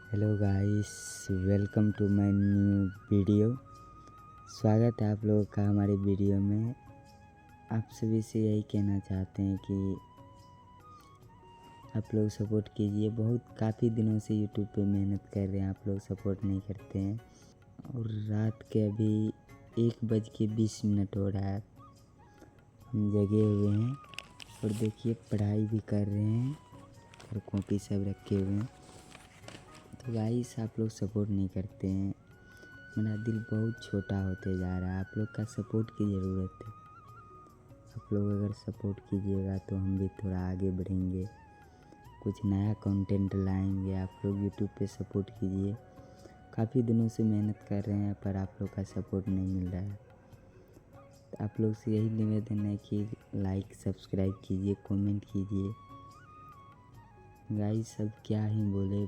Hello guys, welcome to my new video. स्वागत है आप लोगों का हमारे वीडियो में। आप सभी से यही कहना चाहते हैं कि आप लोग सपोर्ट कीजिए। काफ़ी दिनों से यूट्यूब पे मेहनत कर रहे हैं, आप लोग सपोर्ट नहीं करते हैं। और रात के अभी 1:20 हो रहा है, हम जगे हुए हैं और देखिए पढ़ाई भी कर रहे हैं और कॉपी सब रखे हुए हैं। तो गाइस आप लोग सपोर्ट नहीं करते हैं, मेरा दिल बहुत छोटा होते जा रहा है। आप लोग का सपोर्ट की ज़रूरत है। आप लोग अगर सपोर्ट कीजिएगा तो हम भी थोड़ा आगे बढ़ेंगे, कुछ नया कंटेंट लाएंगे। आप लोग यूट्यूब पे सपोर्ट कीजिए। काफ़ी दिनों से मेहनत कर रहे हैं पर आप लोग का सपोर्ट नहीं मिल रहा है। तो आप लोग से यही निवेदन है कि लाइक सब्सक्राइब कीजिए, कमेंट कीजिए। गाइस सब क्या ही बोले,